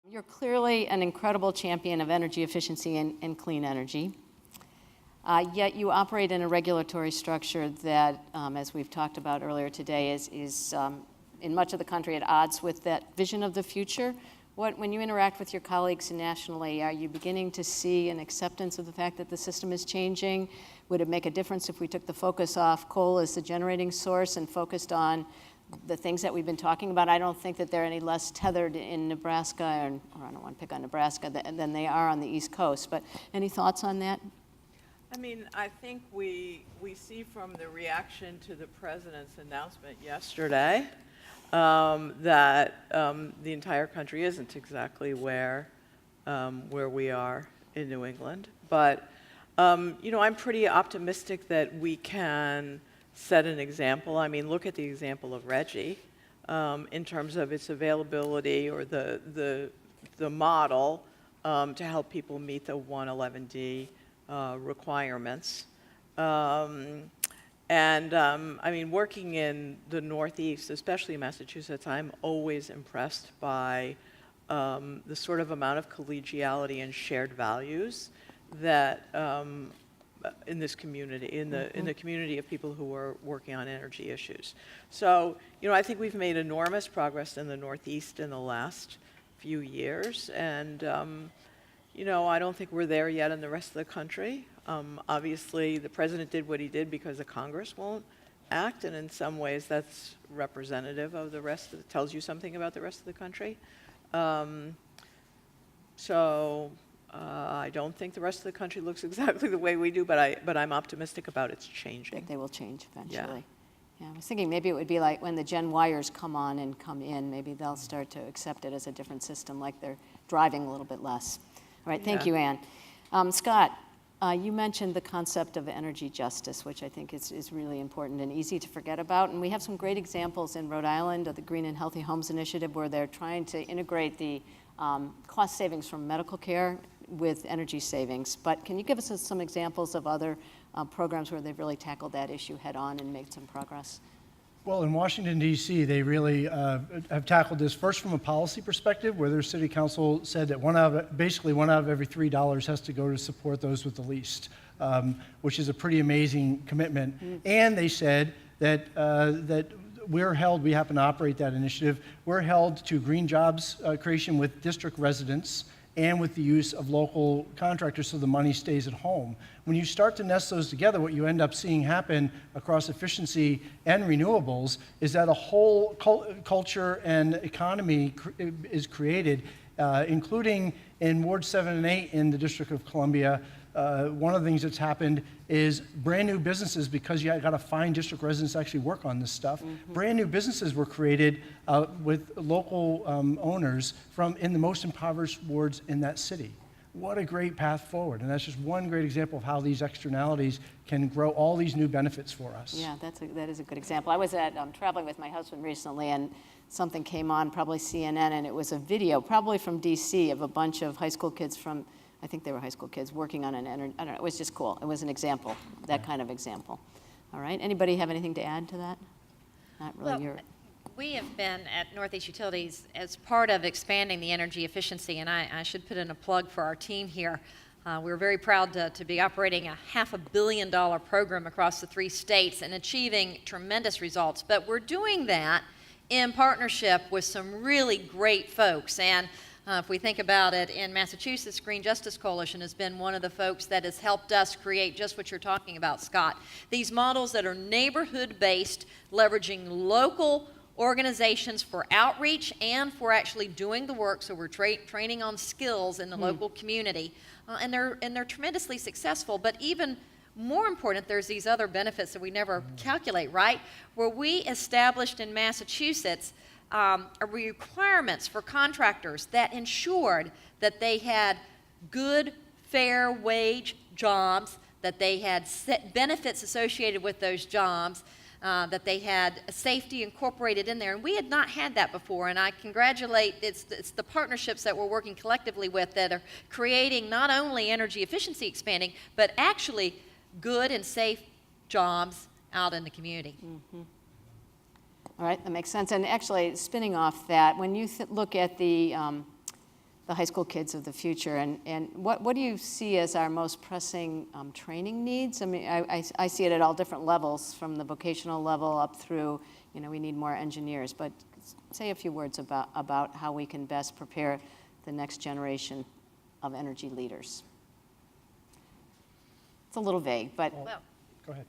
You're clearly an incredible champion of energy efficiency and clean energy. Yet you operate in a regulatory structure that, as we've talked about earlier today, is in much of the country at odds with that vision of the future. When you interact with your colleagues nationally, are you beginning to see an acceptance of the fact that the system is changing? Would it make a difference if we took the focus off coal as the generating source and focused on the things that we've been talking about? I don't think that they're any less tethered in Nebraska, or I don't want to pick on Nebraska, than they are on the East Coast. But any thoughts on that? I mean, I think we see from the reaction to the president's announcement yesterday that the entire country isn't exactly where we are in New England. But, you know, I'm pretty optimistic that we can set an example. I mean, look at the example of Reggie in terms of its availability, or the model to help people meet the 111D requirements. I mean, working in the Northeast, especially Massachusetts, I'm always impressed by the sort of amount of collegiality and shared values that in this community, in the community of people who are working on energy issues. So, you know, I think we've made enormous progress in the Northeast in the last few years, and you know, I don't think we're there yet in the rest of the country. Obviously, the president did what he did because the Congress won't act, and in some ways that's representative of the rest of tells you something about the rest of the country. I don't think the rest of the country looks exactly the way we do, but I'm optimistic about its changing. They will change eventually. Yeah, I was thinking maybe it would be like when the Gen Yers come on and come in, maybe they'll start to accept it as a different system, like they're driving a little bit less. All right, thank you, Ann. Scott, you mentioned the concept of energy justice, which I think is really important and easy to forget about. And we have some great examples in Rhode Island of the Green and Healthy Homes Initiative, where they're trying to integrate the cost savings from medical care with energy savings. But can you give us some examples of other programs where they've really tackled that issue head on and made some progress? Well, in Washington, D.C., they really have tackled this first from a policy perspective, where their city council said that basically one out of every $3 has to go to support those with the least, which is a pretty amazing commitment. And they said that we happen to operate that initiative, we're held to green jobs creation with district residents and with the use of local contractors, so the money stays at home. When you start to nest those together, what you end up seeing happen across efficiency and renewables is that a whole culture and economy is created, including in Ward 7 and 8 in the District of Columbia. One of the things that's happened is brand new businesses, because you got to find district residents to actually work on this stuff. Brand new businesses were created with local owners in the most impoverished wards in that city. What a great path forward. And that's just one great example of how these externalities can grow all these new benefits for us. Yeah, that is a good example. I was traveling with my husband recently, and something came on, probably CNN, and it was a video, probably from DC, of a bunch of high school kids I think they were high school kids working on an energy, I don't know, it was just cool. It was an example, that kind of example. All right, anybody have anything to add to that? Not really. Well, we have been at Northeast Utilities as part of expanding the energy efficiency, and I should put in a plug for our team here. We're very proud to be operating a $500 million program across the 3 states and achieving tremendous results. But we're doing that in partnership with some really great folks. And if we think about it, in Massachusetts, Green Justice Coalition has been one of the folks that has helped us create just what you're talking about, Scott. These models that are neighborhood-based, leveraging local organizations for outreach and for actually doing the work, so we're training on skills in the local community. And they're tremendously successful, but even more important, there's these other benefits that we never calculate, right? Where we established in Massachusetts requirements for contractors that ensured that they had good, fair wage jobs, that they had benefits associated with those jobs, that they had safety incorporated in there. And we had not had that before, and I congratulate, it's the partnerships that we're working collectively with that are creating not only energy efficiency expanding, but actually good and safe jobs out in the community. All right, that makes sense. And actually, spinning off that, when you look at the the high school kids of the future. And what do you see as our most pressing training needs? I mean, I see it at all different levels, from the vocational level up through, we need more engineers. But say a few words about how we can best prepare the next generation of energy leaders. It's a little vague, but Well, Go ahead.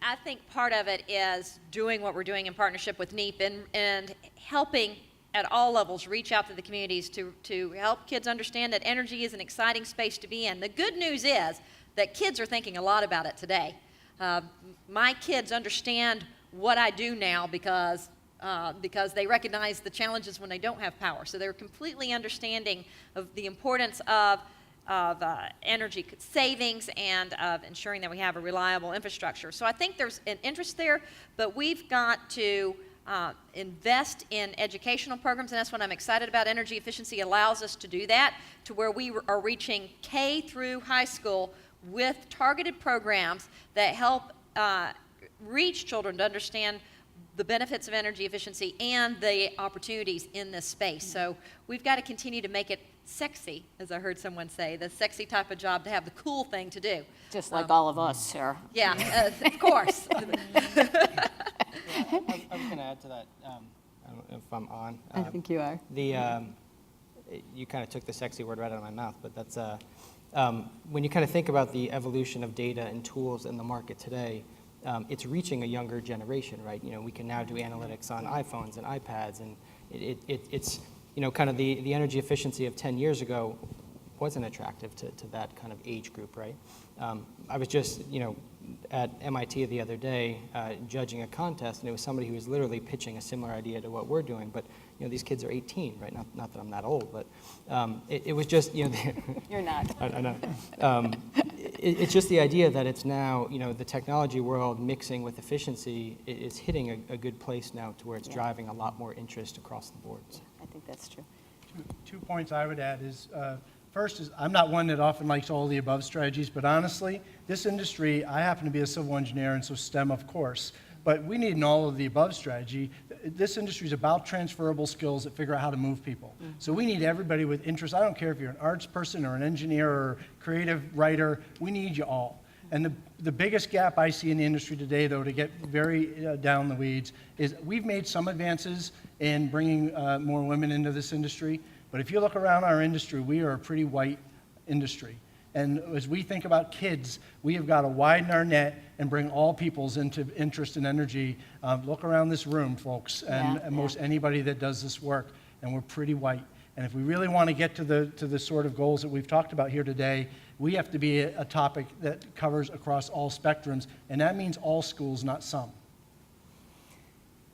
I think part of it is doing what we're doing in partnership with NEEP and helping at all levels reach out to the communities to help kids understand that energy is an exciting space to be in. The good news is that kids are thinking a lot about it today. My kids understand what I do now because they recognize the challenges when they don't have power. So they're completely understanding of the importance of energy savings and of ensuring that we have a reliable infrastructure. So I think there's an interest there, but we've got to invest in educational programs, and that's what I'm excited about. Energy efficiency allows us to do that, to where we are reaching K through high school with targeted programs that help reach children to understand the benefits of energy efficiency and the opportunities in this space. So we've got to continue to make it sexy, as I heard someone say, the sexy type of job, to have the cool thing to do. just like all of us, Sarah. Yeah, of course. I was going to add to that. I don't know if I'm on. I think you are. You kind of took the sexy word right out of my mouth, but that's when you kind of think about the evolution of data and tools in the market today. It's reaching a younger generation, right? We can now do analytics on iPhones and iPads, and it's kind of the energy efficiency of 10 years ago wasn't attractive to that kind of age group, right? I was just, at MIT the other day judging a contest, and it was somebody who was literally pitching a similar idea to what we're doing, but these kids are 18, right? Not that I'm that old, but it was just, You're not. I know. It's just the idea that it's now, the technology world mixing with efficiency is hitting a good place now to where it's driving a lot more interest across the board. I think that's true. Two points I would add is, first is, I'm not one that often likes all the above strategies, but honestly, this industry, I happen to be a civil engineer, and so STEM, of course, but we need an all of the above strategy. This industry is about transferable skills that figure out how to move people. So we need everybody with interest. I don't care if you're an arts person or an engineer or creative writer, we need you all. And the biggest gap I see in the industry today, though, to get very down the weeds, is we've made some advances in bringing more women into this industry, but if you look around our industry, we are a pretty white industry. And as we think about kids, we have got to widen our net and bring all peoples into interest in energy. Look around this room, folks, and most anybody that does this work, and we're pretty white. And if we really want to get to the sort of goals that we've talked about here today, we have to be a topic that covers across all spectrums, and that means all schools, not some.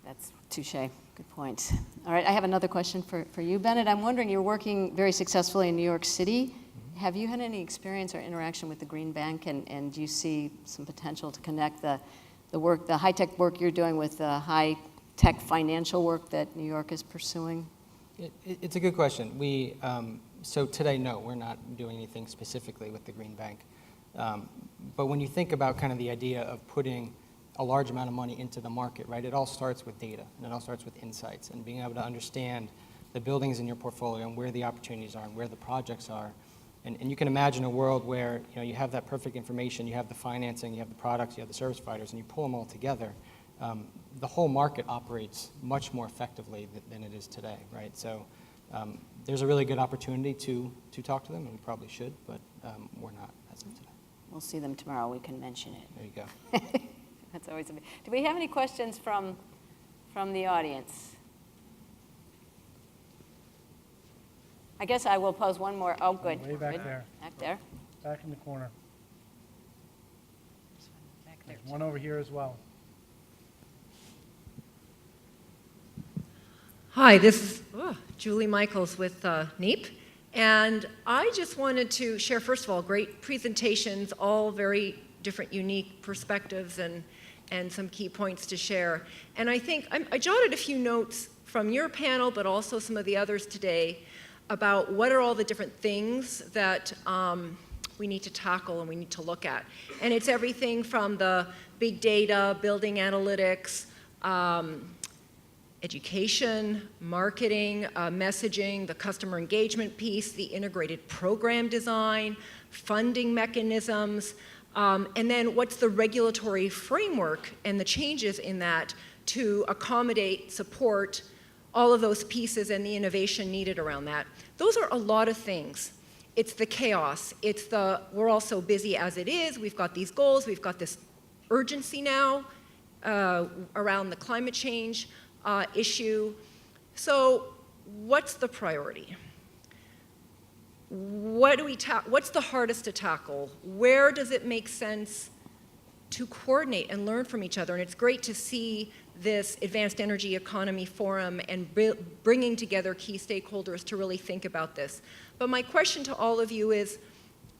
That's touche. Good point. All right, I have another question for you, Bennett. I'm wondering, you're working very successfully in New York City. Have you had any experience or interaction with the Green Bank, and do you see some potential to connect the high-tech work you're doing with the high-tech financial work that New York is pursuing? It's a good question. So today, no, we're not doing anything specifically with the Green Bank. But when you think about kind of the idea of putting a large amount of money into the market, right, it all starts with data, and it all starts with insights, and being able to understand the buildings in your portfolio and where the opportunities are and where the projects are. And you can imagine a world where you have that perfect information, you have the financing, you have the products, you have the service providers, and you pull them all together. The whole market operates much more effectively than it is today, right? So there's a really good opportunity to talk to them, and we probably should, but we're not as of today. We'll see them tomorrow. We can mention it. There you go. That's always a bit. Do we have any questions from the audience? I guess I will pose one more. Oh, good. Way back Good. there. Back there. Back in the corner. Back there. There's one over here as well. Hi, this is Julie Michaels with NEEP, and I just wanted to share, first of all, great presentations, all very different, unique perspectives and some key points to share. And I think I jotted a few notes from your panel, but also some of the others today, about what are all the different things that we need to tackle and we need to look at. And it's everything from the big data, building analytics, education, marketing, messaging, the customer engagement piece, the integrated program design, funding mechanisms, and then what's the regulatory framework and the changes in that to accommodate, support all of those pieces and the innovation needed around that. Those are a lot of things. It's the chaos. It's the, we're all so busy as it is. We've got these goals. We've got this urgency now around the climate change issue. So what's the priority? What's the hardest to tackle? Where does it make sense to coordinate and learn from each other? And it's great to see this Advanced Energy Economy Forum and bringing together key stakeholders to really think about this. But my question to all of you is,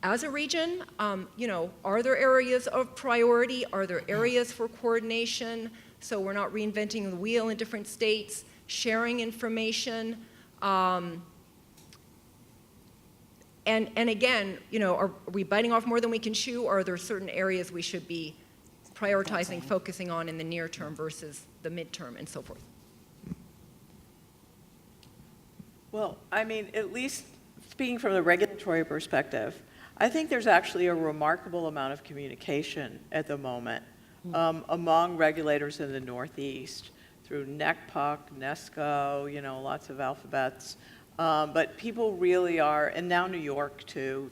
as a region, are there areas of priority? Are there areas for coordination so we're not reinventing the wheel in different states, sharing information? And again, are we biting off more than we can chew, or are there certain areas we should be prioritizing, focusing on in the near term versus the midterm and so forth? Well, I mean, at least speaking from the regulatory perspective, I think there's actually a remarkable amount of communication at the moment among regulators in the Northeast through NECPUC, NESCO, lots of alphabets. But people really are, and now New York too,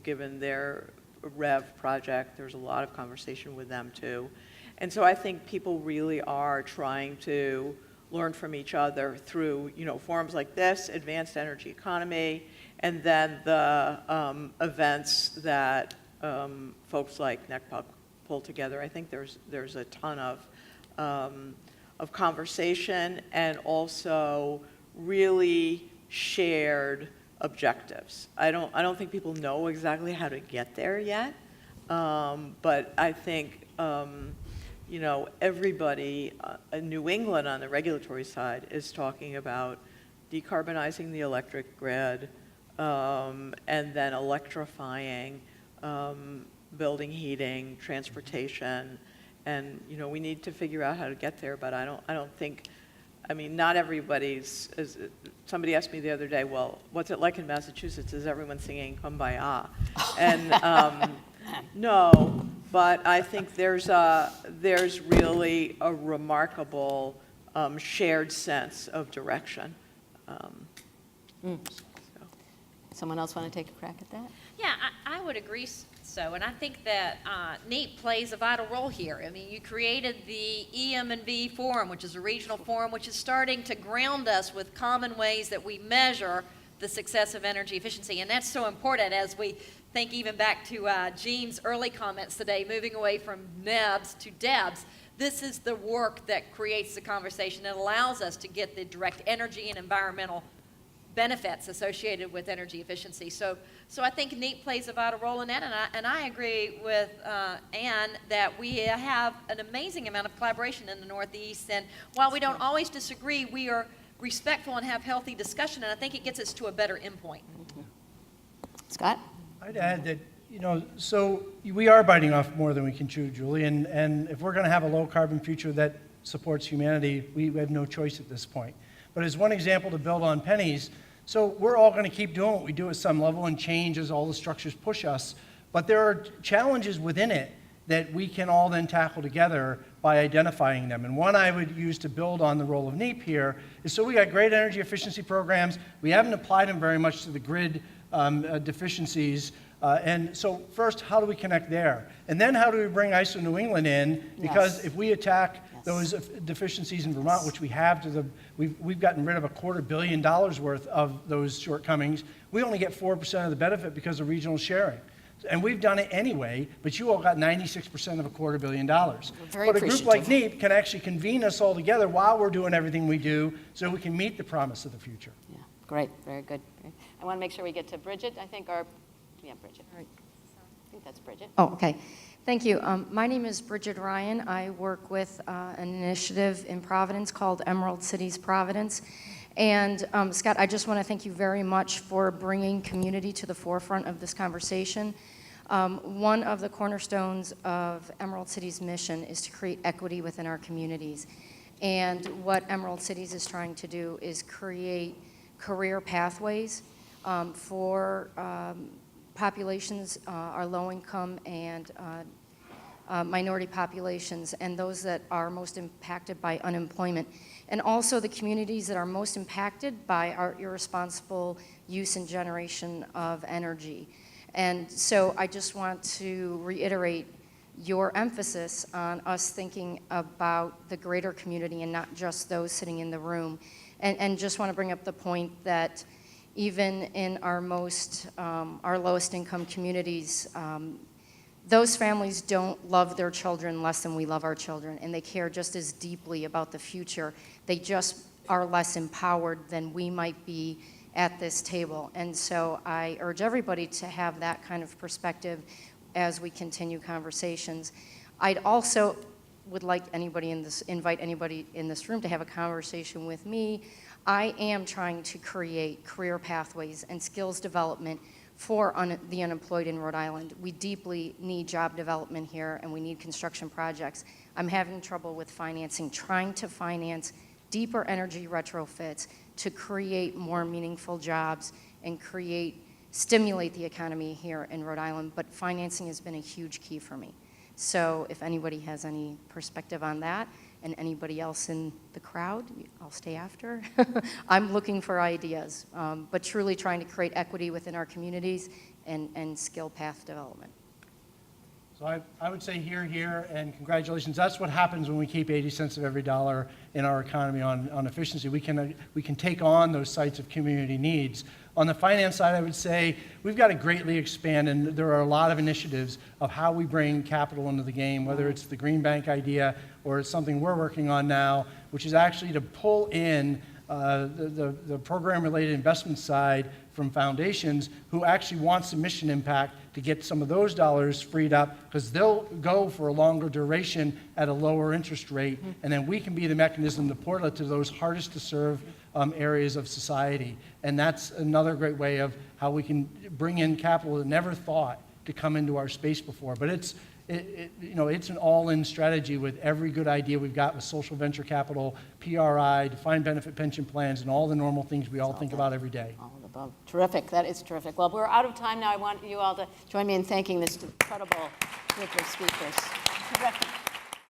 given their REV project, there's a lot of conversation with them too. And so I think people really are trying to learn from each other through, forums like this, Advanced Energy Economy, and then the events that folks like NECPUC pull together. I think there's a ton of conversation and also really shared objectives. I don't think people know exactly how to get there yet, but I think everybody in New England on the regulatory side is talking about decarbonizing the electric grid, and then electrifying building heating, transportation, and we need to figure out how to get there. But I don't think. I mean, not everybody's. Somebody asked me the other day, well, what's it like in Massachusetts? Is everyone singing Kumbaya? And no, but I think there's really a remarkable shared sense of direction. Someone else want to take a crack at that? Yeah, I would agree so, and I think that NEEP plays a vital role here. I mean, you created the EM&B Forum, which is a regional forum, which is starting to ground us with common ways that we measure the success of energy efficiency, and that's so important as we think even back to Jean's early comments today, moving away from NEBs to DEBs. This is the work that creates the conversation that allows us to get the direct energy and environmental benefits associated with energy efficiency. So I think NEEP plays a vital role in that, and I agree with Ann that we have an amazing amount of collaboration in the Northeast, and while we don't always disagree, we are respectful and have healthy discussion, and I think it gets us to a better endpoint. Scott? I'd add that, so we are biting off more than we can chew, Julie, and if we're going to have a low-carbon future that supports humanity, we have no choice at this point. But as one example to build on Penny's, so we're all going to keep doing what we do at some level and change as all the structures push us, but there are challenges within it that we can all then tackle together by identifying them. And one I would use to build on the role of NEEP here is, so we got great energy efficiency programs. We haven't applied them very much to the grid deficiencies. And so first, how do we connect there? And then how do we bring ISO New England in? Because if we attack those deficiencies in Vermont, which we have we've gotten rid of $250 million worth of those shortcomings, we only get 4% of the benefit because of regional sharing. And we've done it anyway, but you all got 96% of $250 million. But a group like NEEP can actually convene us all together while we're doing everything we do so we can meet the promise of the future. Yeah, great, very good. Great. I want to make sure we get to Bridget, I think, Bridget. I think that's Bridget. Oh, okay. Thank you. My name is Bridget Ryan. I work with an initiative in Providence called Emerald Cities Providence. And Scott, I just want to thank you very much for bringing community to the forefront of this conversation. One of the cornerstones of Emerald City's mission is to create equity within our communities. And what Emerald Cities is trying to do is create career pathways for populations, our low-income and minority populations, and those that are most impacted by unemployment, and also the communities that are most impacted by our irresponsible use and generation of energy. And so I just want to reiterate your emphasis on us thinking about the greater community and not just those sitting in the room. And just want to bring up the point that even in our our lowest income communities, those families don't love their children less than we love our children, and they care just as deeply about the future. They just are less empowered than we might be at this table. And so I urge everybody to have that kind of perspective as we continue conversations. I'd also would like invite anybody in this room to have a conversation with me. I am trying to create career pathways and skills development for the unemployed in Rhode Island. We deeply need job development here, and we need construction projects. I'm having trouble with financing, trying to finance deeper energy retrofits to create more meaningful jobs and stimulate the economy here in Rhode Island, but financing has been a huge key for me. So if anybody has any perspective on that, and anybody else in the crowd, I'll stay after. I'm looking for ideas, but truly trying to create equity within our communities and skill path development. So I would say here, and congratulations. That's what happens when we keep 80 cents of every dollar in our economy on efficiency. We can take on those sites of community needs. On the finance side, I would say we've got to greatly expand, and there are a lot of initiatives of how we bring capital into the game, whether it's the Green Bank idea or it's something we're working on now, which is actually to pull in the program-related investment side from foundations who actually want some mission impact to get some of those dollars freed up, because they'll go for a longer duration at a lower interest rate, and then we can be the mechanism to port it to those hardest to serve areas of society. And that's another great way of how we can bring in capital that never thought to come into our space before. But it's an all-in strategy with every good idea we've got with social venture capital, PRI, defined benefit pension plans, and all the normal things we all think about every day. All of the above. Terrific. That is terrific. Well, we're out of time now. I want you all to join me in thanking this incredible group of speakers. Terrific.